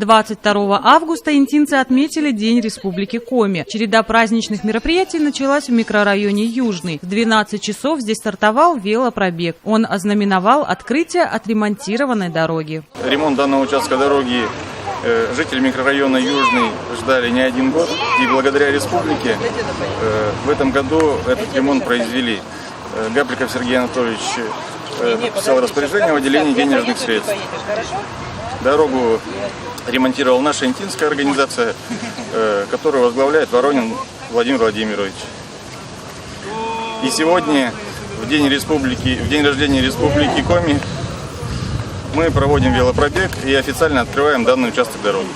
22 августа интинцы отметили День Республики Коми. Череда праздничных мероприятий началась в микрорайоне Южный. В 12 часов здесь стартовал велопробег. Он ознаменовал открытие отремонтированной дороги. Ремонт данного участка дороги жители микрорайона Южный ждали не один год. И благодаря республике в этом году этот ремонт произвели. Гапликов Сергей Анатольевич подписал распоряжение о выделении денежных средств. Дорогу ремонтировала наша интинская организация, которую возглавляет Воронин Владимир Владимирович. И сегодня, в день рождения Республики Коми, мы проводим велопробег и официально открываем данный участок дороги.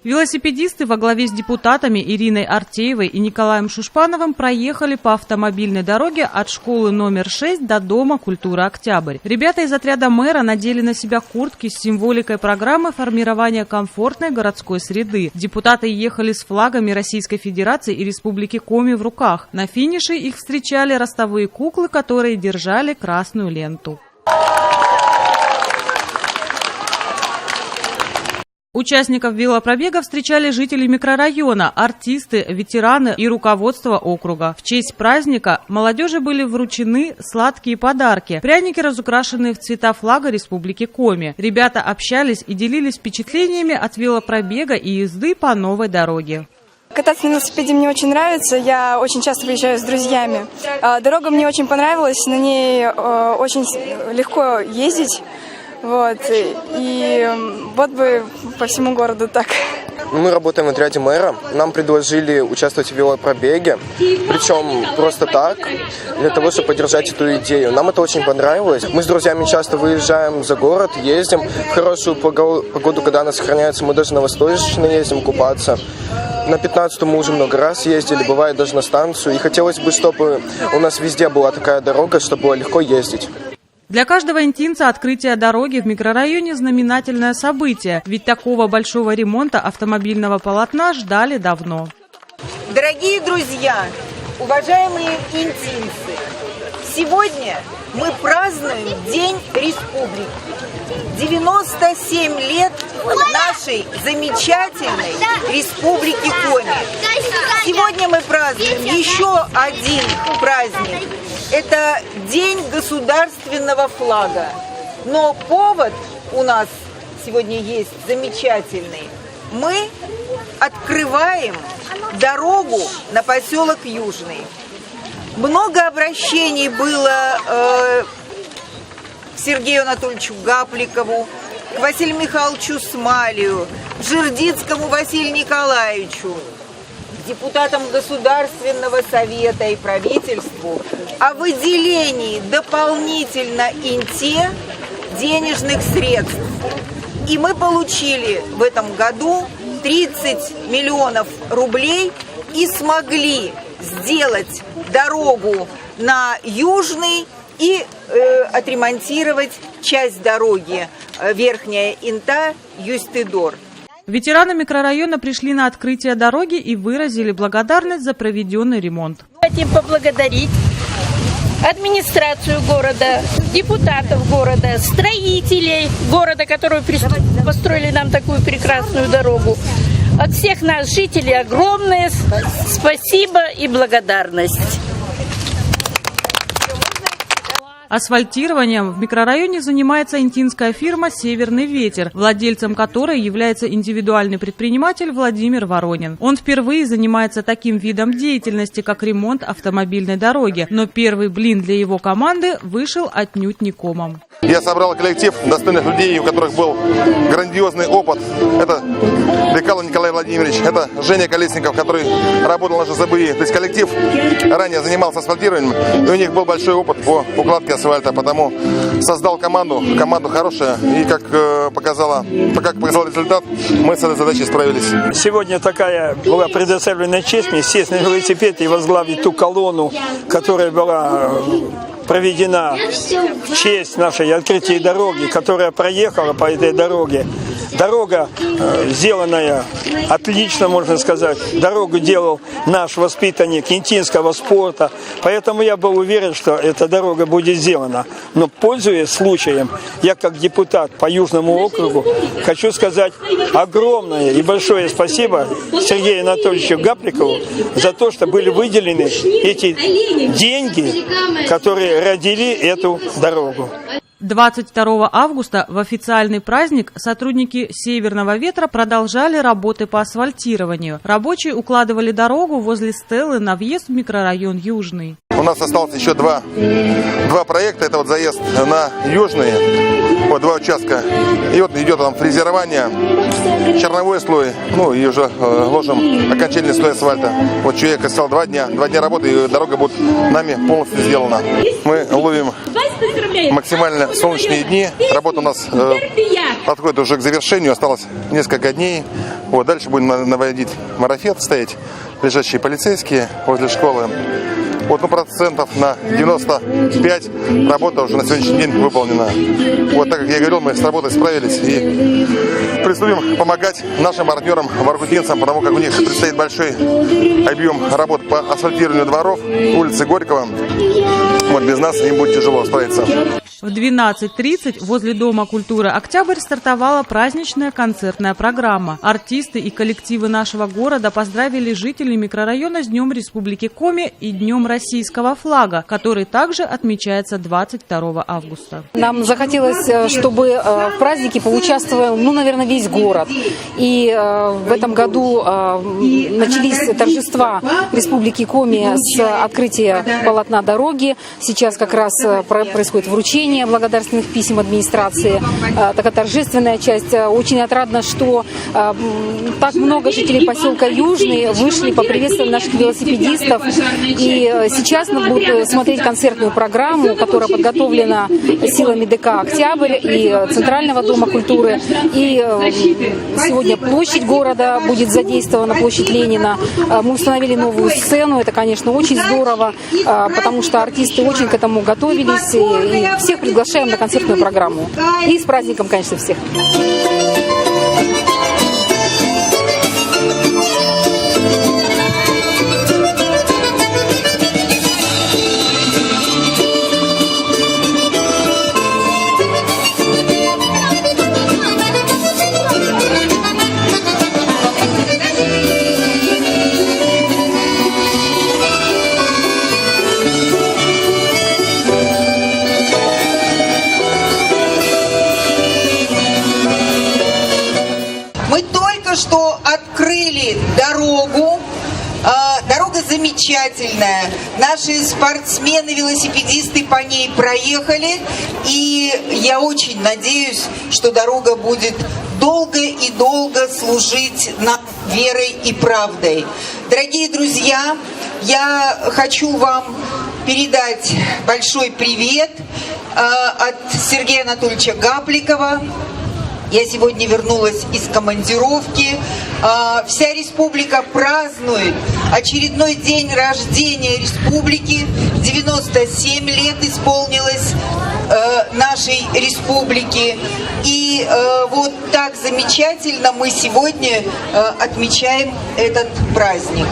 Велосипедисты во главе с депутатами Ириной Артеевой и Николаем Шушпановым проехали по автомобильной дороге от школы номер 6 до Дома культуры «Октябрь». Ребята из отряда мэра надели на себя куртки с символикой программы формирования комфортной городской среды. Депутаты ехали с флагами Российской Федерации и Республики Коми в руках. На финише их встречали ростовые куклы, которые держали красную ленту. Участников велопробега встречали жители микрорайона, артисты, ветераны и руководство округа. В честь праздника молодежи были вручены сладкие подарки. Пряники, разукрашенные в цвета флага Республики Коми. Ребята общались и делились впечатлениями от велопробега и езды по новой дороге. Кататься на велосипеде мне очень нравится, я очень часто выезжаю с друзьями. Дорога мне очень понравилась, на ней очень легко ездить. И вот бы по всему городу так. Мы работаем в отряде мэра, нам предложили участвовать в велопробеге, причем просто так, для того, чтобы поддержать эту идею. Нам это очень понравилось. Мы с друзьями часто выезжаем за город, ездим в хорошую погоду, когда она сохраняется, мы даже на Восточный ездим купаться. На 15-м мы уже много раз ездили, бывает даже на станцию. И хотелось бы, чтобы у нас везде была такая дорога, чтобы было легко ездить. Для каждого интинца открытие дороги в микрорайоне – знаменательное событие, ведь такого большого ремонта автомобильного полотна ждали давно. Дорогие друзья, уважаемые интинцы, сегодня мы празднуем День Республики. 97 лет нашей замечательной Республики Коми. Сегодня мы празднуем еще один праздник. Это День государственного флага. Но повод у нас сегодня есть замечательный. Мы открываем дорогу на поселок Южный. Много обращений было к Сергею Анатольевичу Гапликову, к Василию Михайловичу Смалию, Жердицкому Василию Николаевичу, депутатам Государственного совета и правительству о выделении дополнительно инте денежных средств. И мы получили в этом году 30 миллионов рублей и смогли сделать дорогу на Южный и отремонтировать часть дороги Верхняя Инта Юстидор. Ветераны микрорайона пришли на открытие дороги и выразили благодарность за проведенный ремонт. Хотим поблагодарить администрацию города, депутатов города, строителей города, которые построили нам такую прекрасную дорогу. От всех нас, жителей, огромное спасибо и благодарность. Асфальтированием в микрорайоне занимается интинская фирма «Северный ветер», владельцем которой является индивидуальный предприниматель Владимир Воронин. Он впервые занимается таким видом деятельности, как ремонт автомобильной дороги, но первый блин для его команды вышел отнюдь не комом. Я собрал коллектив достойных людей, у которых был грандиозный опыт. Это Бекалов Николай Владимирович, это Женя Колесников, который работал на ЖЗБИ. То есть коллектив ранее занимался асфальтированием, и у них был большой опыт по укладке асфальта, потому создал команду хорошая, и как показал результат, мы с этой задачей справились. Сегодня такая была предоставлена честь мне сесть на велосипед и возглавить ту колонну, которая была проведена в честь нашей открытия дороги, которая проехала по этой дороге Дорога сделанная отлично, можно сказать. Дорогу делал наш воспитанник интинского спорта. Поэтому я был уверен, что эта дорога будет сделана. Но, пользуясь случаем, я как депутат по Южному округу хочу сказать огромное и большое спасибо Сергею Анатольевичу Гапликову за то, что были выделены эти деньги, которые родили эту дорогу. 22 августа в официальный праздник сотрудники «Северного ветра» продолжали работы по асфальтированию. Рабочие укладывали дорогу возле стелы на въезд в микрорайон Южный. У нас осталось еще два проекта. Это вот заезд на Южный, вот 2 участка. И вот идет там фрезерование, черновой слой, ну и уже ложим окончательный слой асфальта. Вот человек искал 2 дня работы, и дорога будет нами полностью сделана. Мы ловим максимально солнечные дни. Работа у нас подходит уже к завершению, осталось несколько дней. Вот, дальше будем наводить марафет, стоять лежачие полицейские возле школы. Вот, ну, процентов на 95 работа уже на сегодняшний день выполнена. Вот, так как я говорил, мы с работой справились и приступим помогать нашим партнерам, воркутинцам, потому как у них предстоит большой объем работ по асфальтированию дворов, улицы Горького. Вот, без нас им будет тяжело справиться. В 12:30 возле Дома культуры «Октябрь» стартовала праздничная концертная программа. Артисты и коллективы нашего города поздравили жителей микрорайона с Днем Республики Коми и Днем российского флага, который также отмечается 22 августа. Нам захотелось, чтобы в празднике поучаствовал, наверное, весь город. И в этом году начались торжества Республики Коми с открытия полотна дороги. Сейчас как раз происходит вручение благодарственных писем администрации. Такая торжественная часть. Очень отрадно, что так много жителей поселка Южный вышли поприветствовать наших велосипедистов. И сейчас мы будем смотреть концертную программу, которая подготовлена силами ДК «Октябрь» и Центрального дома культуры. И сегодня площадь города будет задействована, площадь Ленина. Мы установили новую сцену. Это, конечно, очень здорово, потому что артисты очень к этому готовились. И всех приглашаем на концертную программу. И с праздником, конечно, всех. Что открыли дорогу. Дорога замечательная. Наши спортсмены, велосипедисты по ней проехали. И я очень надеюсь, что дорога будет долго и долго служить нам верой и правдой. Дорогие друзья, я хочу вам передать большой привет от Сергея Анатольевича Гапликова. Я сегодня вернулась из командировки. Вся республика празднует очередной день рождения республики. 97 лет исполнилось нашей республики. И вот так замечательно мы сегодня отмечаем этот праздник.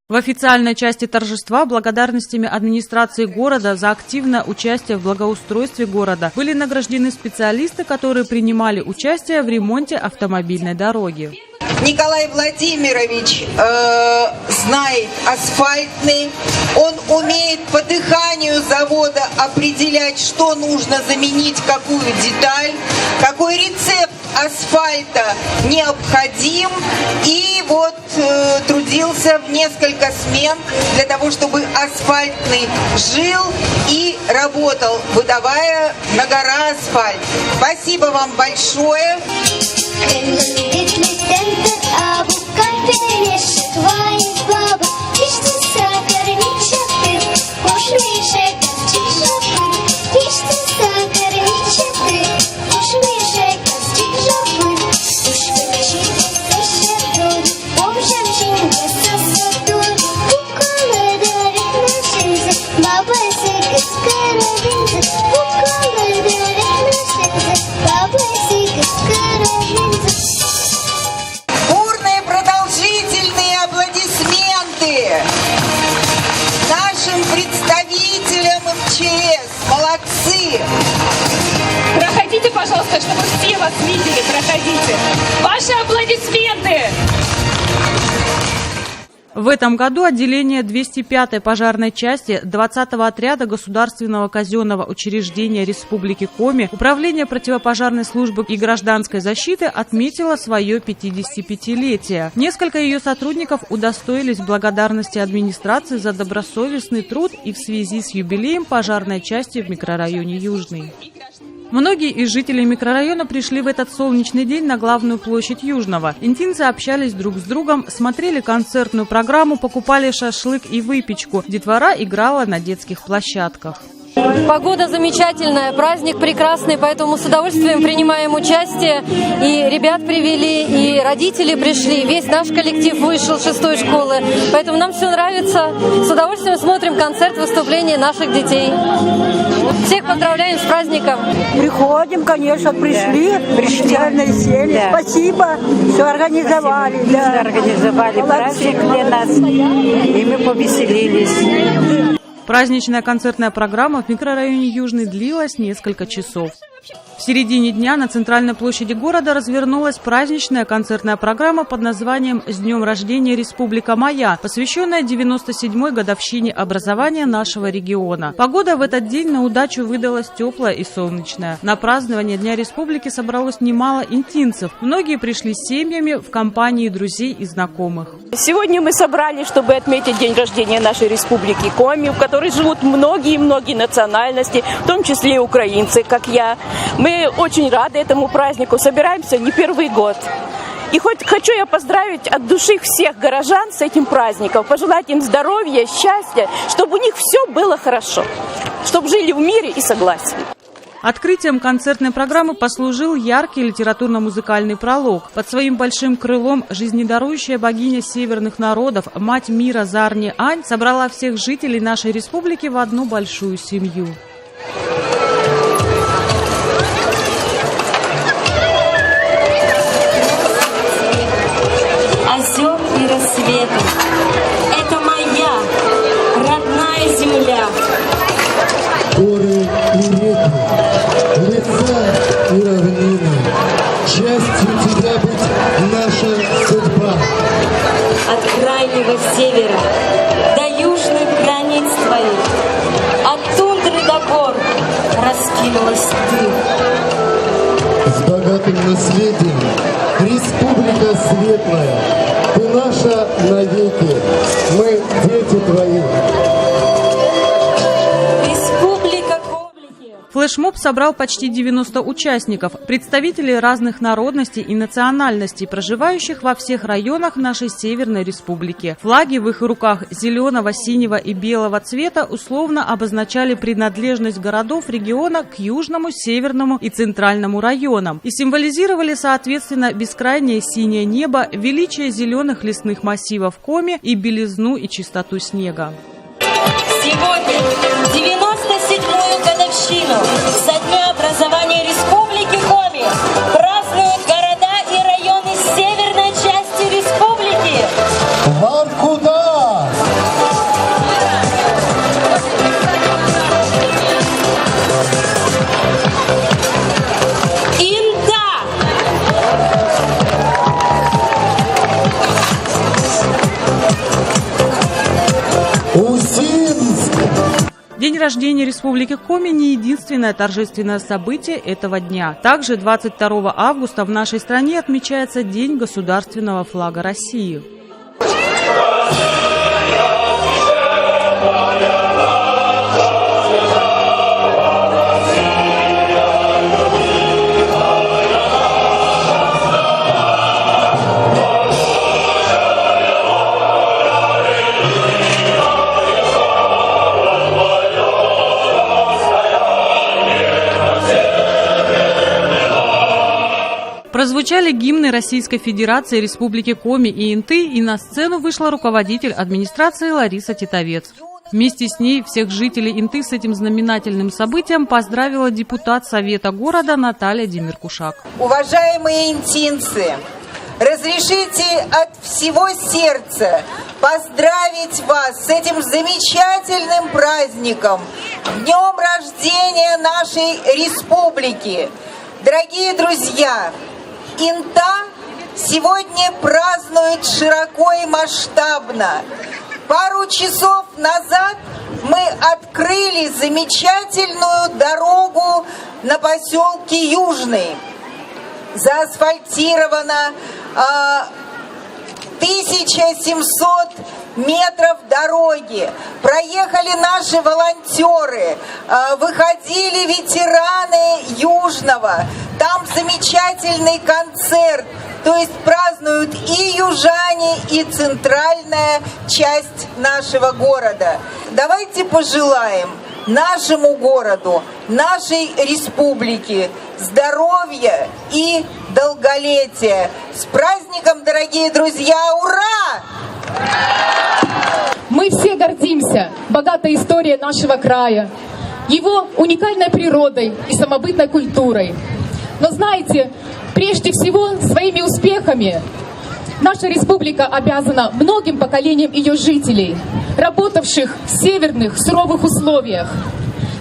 В официальной части торжества благодарностями администрации города за активное участие в благоустройстве города были награждены специалисты, которые принимали участие в ремонте автомобильной дороги. Николай Владимирович знает асфальтный, он умеет по дыханию завода определять, что нужно заменить, какую деталь, какой рецепт асфальта необходим, и вот трудился в несколько смен для того, чтобы асфальтный жил и работал, выдавая на гора асфальт. Спасибо вам большое. Baba, вас видели, проходите. Ваши аплодисменты! В этом году отделение 205-й пожарной части 20-го отряда Государственного казенного учреждения Республики Коми Управление противопожарной службы и гражданской защиты отметило свое 55-летие. Несколько ее сотрудников удостоились благодарности администрации за добросовестный труд и в связи с юбилеем пожарной части в микрорайоне Южный. Многие из жителей микрорайона пришли в этот солнечный день на главную площадь Южного. Интинцы общались друг с другом, смотрели концертную программу, покупали шашлык и выпечку. Детвора играла на детских площадках. Погода замечательная, праздник прекрасный, поэтому с удовольствием принимаем участие. И ребят привели, и родители пришли, весь наш коллектив вышел с 6-й школы. Поэтому нам все нравится. С удовольствием смотрим концерт, выступления наших детей. Всех поздравляем с праздником. Приходим, конечно, пришли, сели. Да. Спасибо, что организовали. Спасибо, да. Что организовали праздник для нас, и мы повеселились. Праздничная концертная программа в микрорайоне Южный длилась несколько часов. В середине дня на центральной площади города развернулась праздничная концертная программа под названием «С днем рождения Республика моя», посвященная 97-й годовщине образования нашего региона. Погода в этот день на удачу выдалась теплая и солнечная. На празднование Дня Республики собралось немало интинцев. Многие пришли с семьями в компании друзей и знакомых. Сегодня мы собрались, чтобы отметить день рождения нашей Республики Коми, в которой живут многие национальности, в том числе и украинцы, как я. Мы очень рады этому празднику, собираемся не первый год. И хочу я поздравить от души всех горожан с этим праздником, пожелать им здоровья, счастья, чтобы у них все было хорошо, чтобы жили в мире и согласии. Открытием концертной программы послужил яркий литературно-музыкальный пролог. Под своим большим крылом жизнедарующая богиня северных народов, мать мира Зарни Ань, собрала всех жителей нашей республики в одну большую семью. Озер и рассветы — это моя родная земля. Горы и реки, леса и равнины, частью тебя быть наша судьба. От крайнего севера до южных границ твоих, от тундры до гор раскинулась ты. С богатым наследием, республика светлая, ты наша навеки, мы дети твои. Флешмоб собрал почти 90 участников, представителей разных народностей и национальностей, проживающих во всех районах нашей Северной Республики. Флаги в их руках зеленого, синего и белого цвета условно обозначали принадлежность городов региона к Южному, Северному и Центральному районам и символизировали, соответственно, бескрайнее синее небо, величие зеленых лесных массивов Коми и белизну и чистоту снега. Сегодня 97-ю годовщину со дня образования Республики Коми празднуют города и районы северной части республики. Воркута! Инта! День рождения Республики Коми не единственное торжественное событие этого дня. Также 22 августа в нашей стране отмечается День государственного флага России. Прозвучали гимны Российской Федерации, Республики Коми и Инты, и на сцену вышла руководитель администрации Лариса Титовец. Вместе с ней всех жителей Инты с этим знаменательным событием поздравила депутат Совета города Наталья Демиркушак. Уважаемые интинцы, разрешите от всего сердца поздравить вас с этим замечательным праздником, днем рождения нашей республики. Дорогие друзья, Инта сегодня празднует широко и масштабно. Пару часов назад мы открыли замечательную дорогу на поселке Южный. Заасфальтировано 1700 метров дороги. Проехали наши волонтеры, выходили ветераны Южного. Там замечательный концерт. То есть празднуют и южане, и центральная часть нашего города. Давайте пожелаем нашему городу, нашей республике здоровья и долголетия. С праздником, дорогие друзья! Ура! Мы все гордимся богатой историей нашего края, его уникальной природой и самобытной культурой. Но знаете, прежде всего своими успехами наша республика обязана многим поколениям ее жителей, работавших в северных суровых условиях,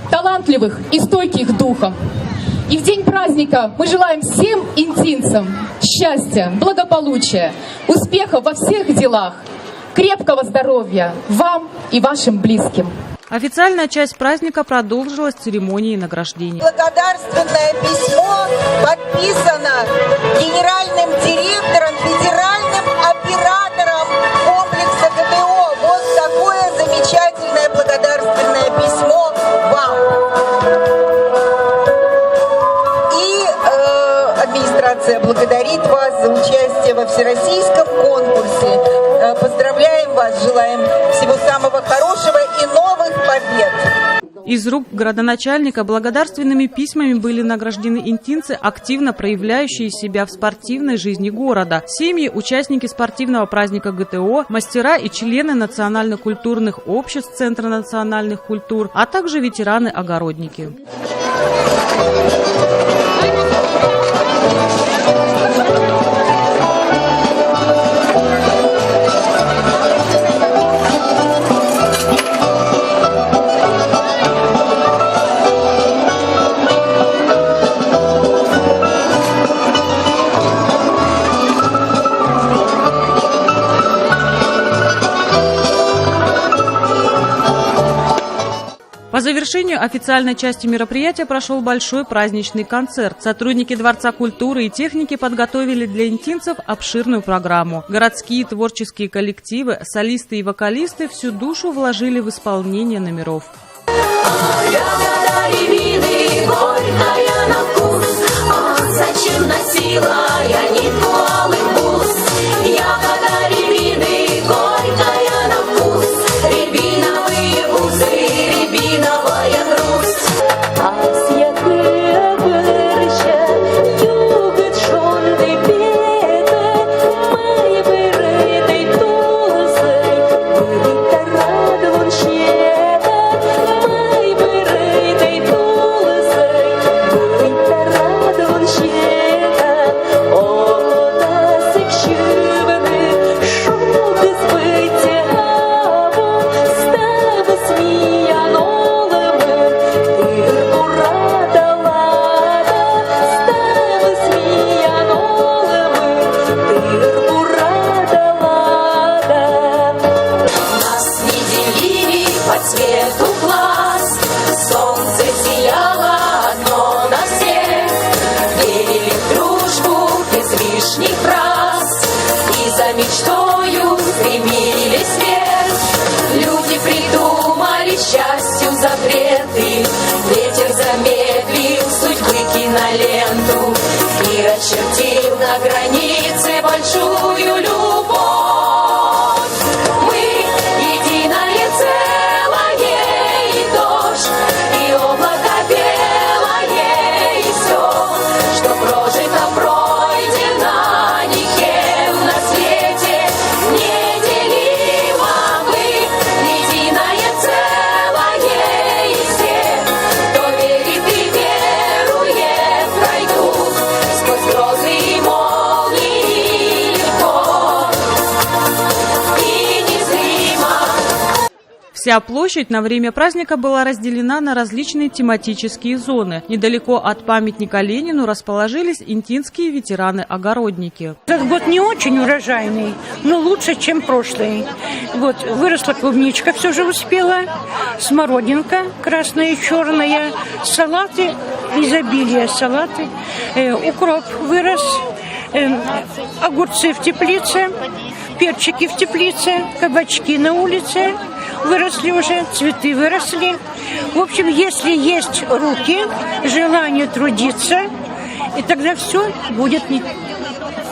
талантливых и стойких духом. И в день праздника мы желаем всем интинцам счастья, благополучия, успехов во всех делах, крепкого здоровья вам и вашим близким. Официальная часть праздника продолжилась церемонией награждения. Благодарственное письмо подписано генеральным директором, федеральным оператором комплекса ГТО. Вот такое замечательное благодарственное письмо вам. И администрация благодарит вас за участие во всероссийском конкурсе. Поздравляем вас, желаем всего самого хорошего и новых побед. Из рук градоначальника благодарственными письмами были награждены интинцы, активно проявляющие себя в спортивной жизни города. Семьи, участники спортивного праздника ГТО, мастера и члены национально-культурных обществ Центра национальных культур, а также ветераны-огородники. По завершению официальной части мероприятия прошел большой праздничный концерт. Сотрудники Дворца культуры и техники подготовили для интинцев обширную программу. Городские творческие коллективы, солисты и вокалисты всю душу вложили в исполнение номеров. Зачем носила я нитку алых бус? Ягода рябины, горькая на вкус, рябиновые бусы, рябиновая грусть. А святые выраща, югот шонды беды, мы вырытой тулзой, были-то радован щеда, мы вырытой тулзой, были-то радован щеда. О, да сексюваны, шум без бытия, става сміянолими, тирку радалада, става сміянолими, тирку радалада. Нас не делили по цвету глаз, солнце сияло одно на всех, верили в дружбу без лишних фраз, и за мечтою стремились вверх. Люди придумали счастью запреты, ветер замедлил судьбы киноленту и очертил на границе большую любовь. Мы единое целое, и дождь, и облако белое, и все, что прожито, пройдено, никем на свете неделимо. Мы единое целое, и все, кто верит и верует, пройдут сквозь грозы и молнии легко. Вся площадь на время праздника была разделена на различные тематические зоны. Недалеко от памятника Ленину расположились интинские ветераны-огородники. Этот год не очень урожайный, но лучше, чем прошлый. Вот, выросла клубничка, все же успела, смородинка красная и черная, салаты, изобилие салаты, укроп вырос, огурцы в теплице, перчики в теплице, кабачки на улице выросли уже, цветы выросли. В общем, если есть руки, желание трудиться, и тогда все будет не...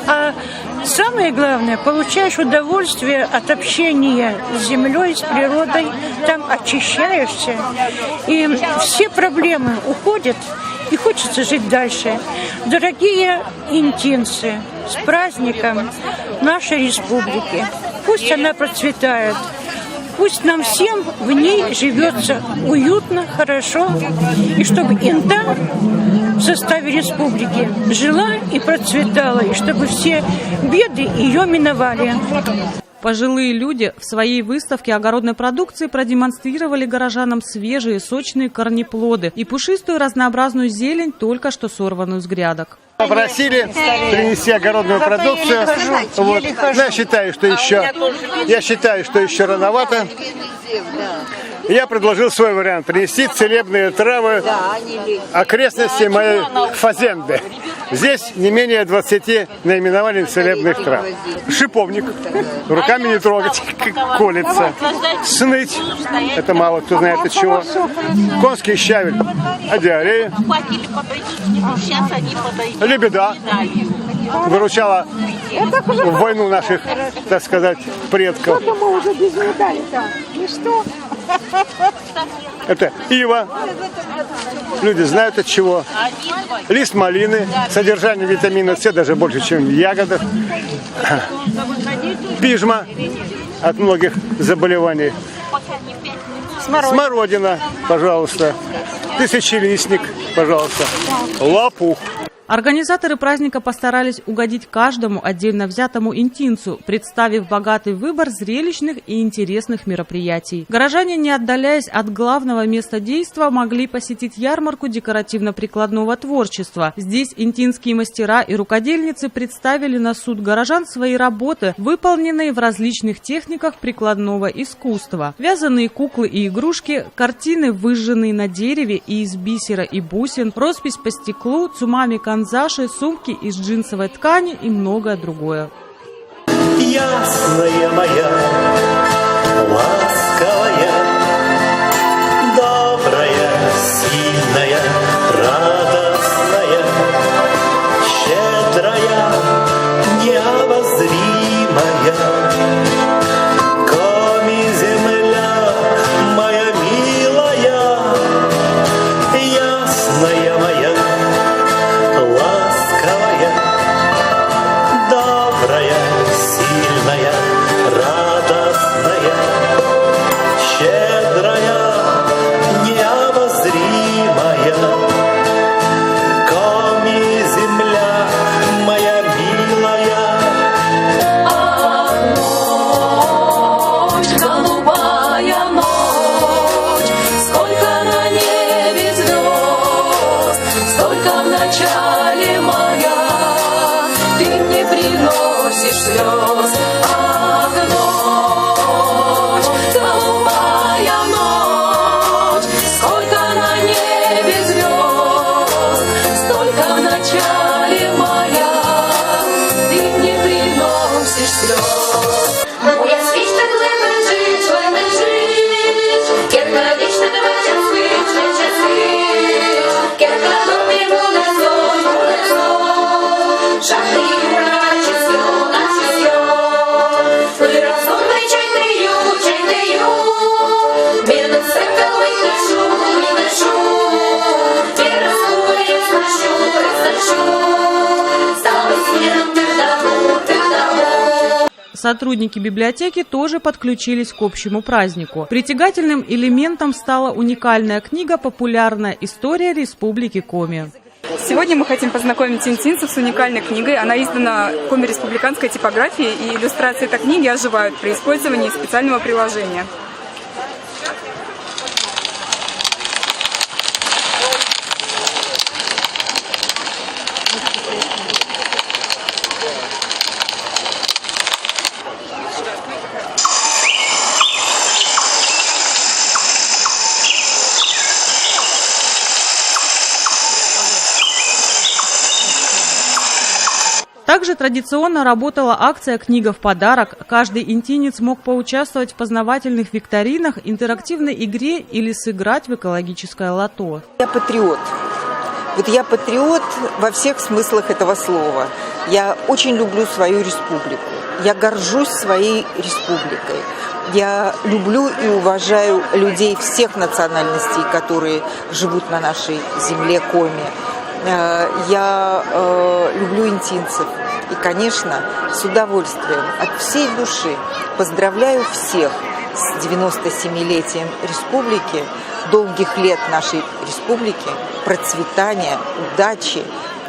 А самое главное, получаешь удовольствие от общения с землей, с природой, там очищаешься, и все проблемы уходят, и хочется жить дальше. Дорогие интинцы, с праздником нашей республики. Пусть она процветает. Пусть нам всем в ней живется уютно, хорошо, и чтобы Инта в составе республики жила и процветала, и чтобы все беды ее миновали. Пожилые люди в своей выставке огородной продукции продемонстрировали горожанам свежие, сочные корнеплоды и пушистую разнообразную зелень, только что сорванную с грядок. Попросили принести огородную продукцию. Вот. Я считаю, что еще рановато. Я предложил свой вариант. Принести целебные травы окрестности моей фазенды. Здесь не менее 20 наименований целебных трав. Шиповник. Руками не трогать, колется. Сныть. Это мало кто знает от чего. Конский щавель. Диарея. Лебеда. Выручала в войну наших, так сказать, предков. Это ива. Люди знают от чего. Лист малины. Содержание витамина С даже больше, чем в ягодах. Пижма от многих заболеваний. Смородина, пожалуйста. Тысячелистник, пожалуйста. Лопух. Организаторы праздника постарались угодить каждому отдельно взятому интинцу, представив богатый выбор зрелищных и интересных мероприятий. Горожане, не отдаляясь от главного места действа, могли посетить ярмарку декоративно-прикладного творчества. Здесь интинские мастера и рукодельницы представили на суд горожан свои работы, выполненные в различных техниках прикладного искусства. Вязаные куклы и игрушки, картины, выжженные на дереве и из бисера и бусин, роспись по стеклу, цумами канзаши, сумки из джинсовой ткани и многое другое. Ясная моя, ласковая, добрая, сильная, радостная, щедрая, необозримая, коми земля моя милая, ясная моя, ласковая, добрая, сильная, радостная, щедрая, необозримая, коми земля моя милая. Ночь, голубая ночь, сколько на небе звезд, столько в начале мая, ты мне приносишь слез. Ах, ночь, голубая ночь, сколько на небе звезд, столько в начале мая, ты мне приносишь слез. Я свічка лежить, кілька вічна тебе час кілька домі буде сон, шахти юрачі сьо, ви разом чайтею, мінус секали дишу, вірасує знашу, стали снігом ти вдаву. Сотрудники библиотеки тоже подключились к общему празднику. Притягательным элементом стала уникальная книга «Популярная история Республики Коми». Сегодня мы хотим познакомить интинцев с уникальной книгой. Она издана коми-республиканской типографией, и иллюстрации этой книги оживают при использовании специального приложения. Также традиционно работала акция «Книга в подарок». Каждый интинец мог поучаствовать в познавательных викторинах, интерактивной игре или сыграть в экологическое лото. Я патриот. Вот я патриот во всех смыслах этого слова. Я очень люблю свою республику. Я горжусь своей республикой. Я люблю и уважаю людей всех национальностей, которые живут на нашей земле Коми. Я люблю интинцев. И, конечно, с удовольствием от всей души поздравляю всех с 97-летием республики, долгих лет нашей республики, процветания, удачи.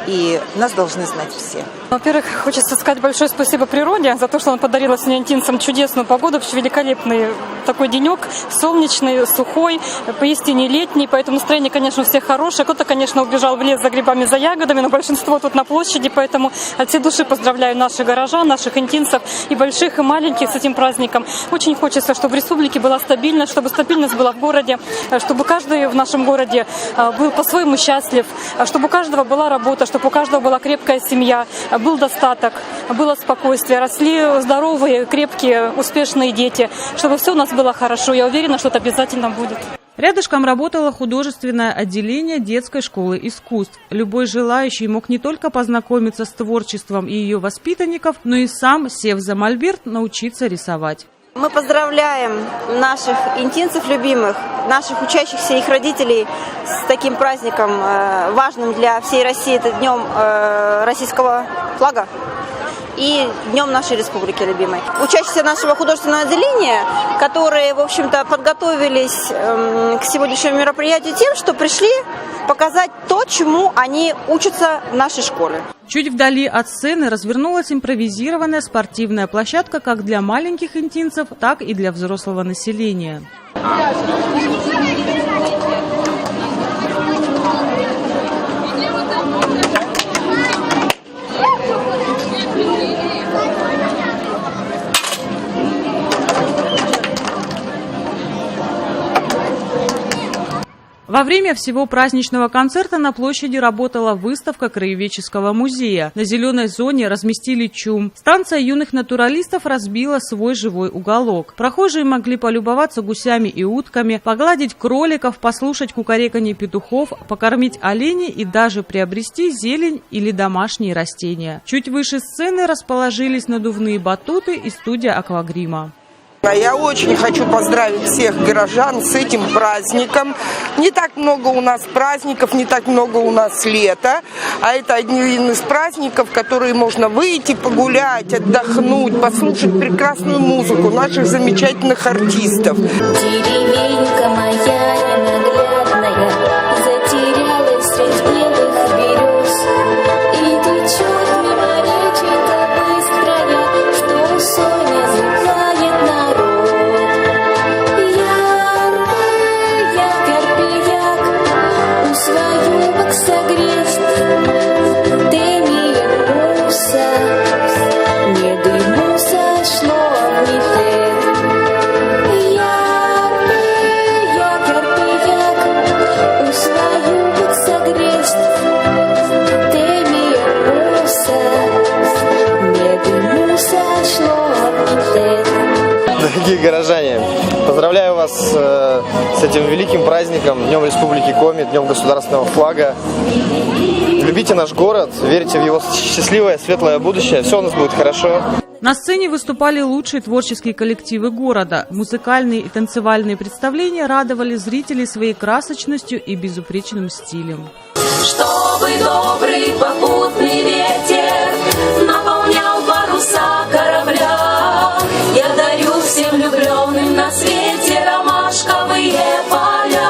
И нас должны знать все. Во-первых, хочется сказать большое спасибо природе за то, что она подарила сегодня интинцам чудесную погоду, великолепный такой денек, солнечный, сухой, поистине летний, поэтому настроение, конечно, у всех хорошее. Кто-то, конечно, убежал в лес за грибами, за ягодами, но большинство тут на площади, поэтому от всей души поздравляю наших горожан, наших интинцев, и больших, и маленьких с этим праздником. Очень хочется, чтобы в республике была стабильность, чтобы стабильность была в городе, чтобы каждый в нашем городе был по-своему счастлив, чтобы у каждого была работа, чтобы у каждого была крепкая семья, был достаток, было спокойствие, росли здоровые, крепкие, успешные дети, чтобы все у нас было хорошо. Я уверена, что это обязательно будет. Рядышком работало художественное отделение детской школы искусств. Любой желающий мог не только познакомиться с творчеством и ее воспитанников, но и сам, сев за мольберт, научиться рисовать. Мы поздравляем наших интинцев любимых, наших учащихся и их родителей с таким праздником, важным для всей России. Это днем российского флага и днем нашей республики любимой. Учащиеся нашего художественного отделения, которые, в общем-то, подготовились к сегодняшнему мероприятию тем, что пришли показать то, чему они учатся в нашей школе. Чуть вдали от сцены развернулась импровизированная спортивная площадка как для маленьких интинцев, так и для взрослого населения. Во время всего праздничного концерта на площади работала выставка краеведческого музея. На зеленой зоне разместили ЧУМ. Станция юных натуралистов разбила свой живой уголок. Прохожие могли полюбоваться гусями и утками, погладить кроликов, послушать кукареканье петухов, покормить оленей и даже приобрести зелень или домашние растения. Чуть выше сцены расположились надувные батуты и студия аквагрима. Я очень хочу поздравить всех горожан с этим праздником. Не так много у нас праздников, не так много у нас лета, а это один из праздников, в которые можно выйти, погулять, отдохнуть, послушать прекрасную музыку наших замечательных артистов. Деревенька моя ненаглядная затерялась среди белых берез, и течет мимо речка быстрая, что Соня злает народ. Дорогие горожане, поздравляю вас с этим великим праздником, Днем Республики Коми, Днем государственного флага. Любите наш город, верьте в его счастливое, светлое будущее, все у нас будет хорошо. На сцене выступали лучшие творческие коллективы города. Музыкальные и танцевальные представления радовали зрителей своей красочностью и безупречным стилем. Чтобы добрый попутный ветер наполнял паруса корабля, я дарю всем влюбленным на свете ромашковые поля.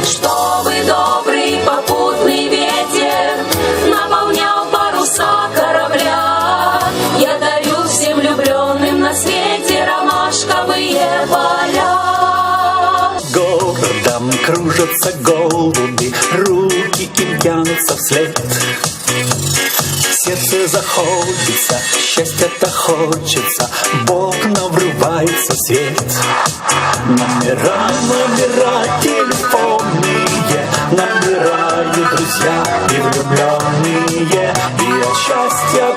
Чтобы добрый попутный ветер наполнял паруса корабля, я дарю всем влюбленным на свете ромашковые поля. Городом кружатся голуби, руки им тянутся вслед. Сердце заходится, счастья-то хочется, в окна врывается свет. Номера телефонные, набирают друзья и влюбленные, и от счастья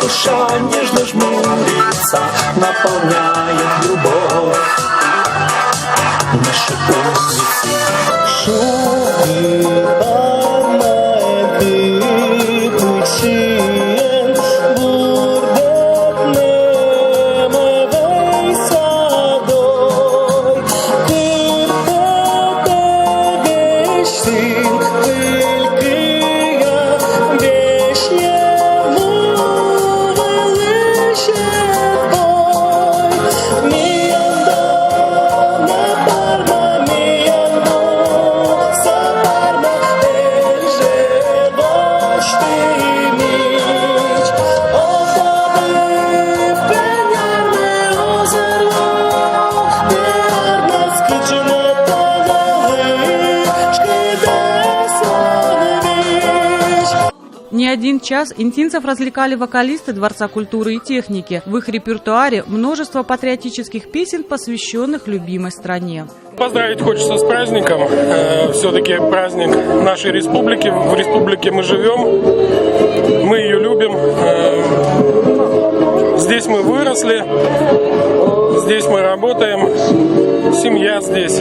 Не один час интинцев развлекали вокалисты Дворца культуры и техники. В их репертуаре множество патриотических песен, посвященных любимой стране. Поздравить хочется с праздником. Все-таки праздник нашей республики. В республике мы живем, мы ее любим. Здесь мы выросли, здесь мы работаем, семья здесь.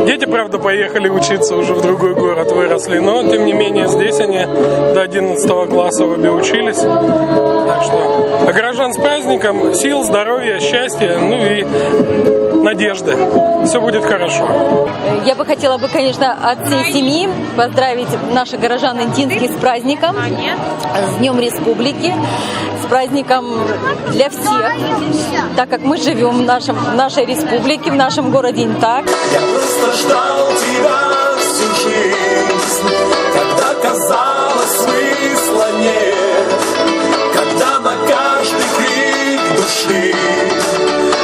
Дети, правда, поехали учиться уже в другой город, выросли, но, тем не менее, здесь они до 11 класса обе учились. Так что, а горожан с праздником, сил, здоровья, счастья, ну и надежды. Все будет хорошо. Я бы хотела, конечно, от всей семьи поздравить наших горожан интинских с праздником, с Днем Республики, с праздником для всех, так как мы живем в нашей республике, в нашем городе Интак. Я просто ждал тебя всю жизнь, когда казалось смысла нет, когда на каждый крик души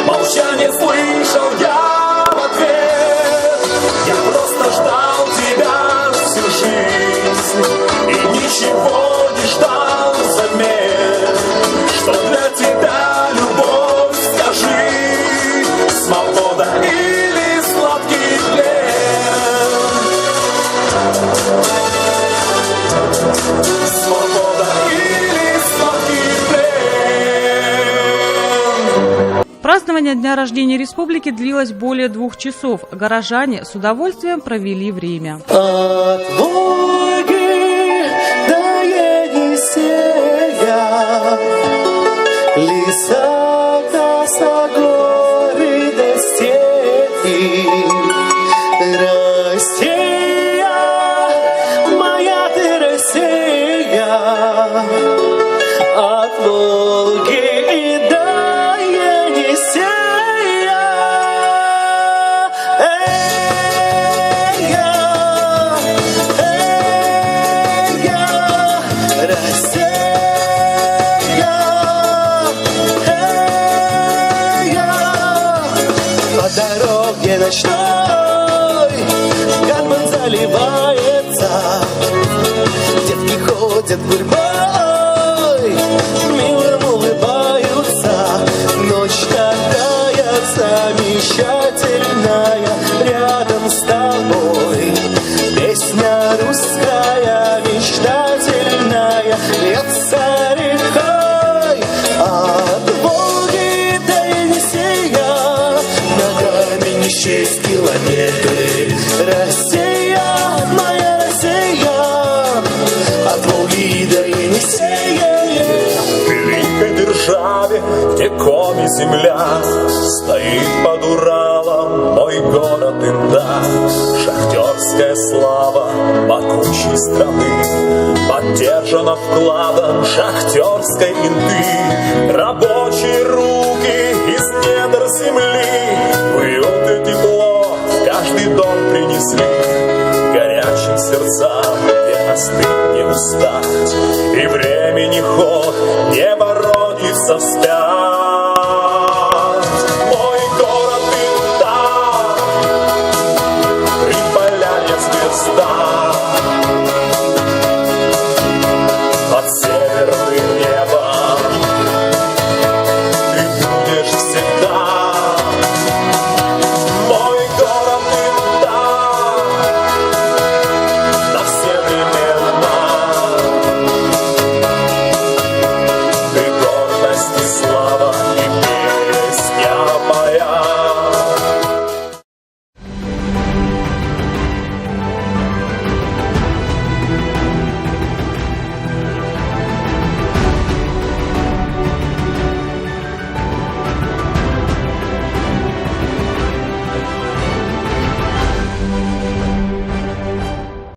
молчание слышал я в ответ. Я просто ждал тебя всю жизнь и ничего не ждал взамен. Что для тебя любовь, скажи, свобода или сладкий плен? Свобода или сладкий плен? Празднование дня рождения республики длилось более 2 часов. Горожане с удовольствием провели время. От Волги до Енисея, леса, коса, горы до степи, Россия, моя ты Россия, от Волги до Енисея. Ночной гармон заливается, девки ходят гурьбой, милым улыбаются. Ночь такая замечательная, рядом с тобой. Песня русская, мечтательная, льется рекой. От Волги до Енисея ногами не счесть километры. Россия, моя Россия, от Волги до Енисея. В великой державе, где коми земля, стоит под Уралом мой город Интак. Шахтерская слава могучей страны поддержана вкладом шахтерской Инты. Рабочие руки из недр земли уют и тепло в каждый дом принесли. Горячим сердцам, где остыть не устать, и времени ход не воротится вспять.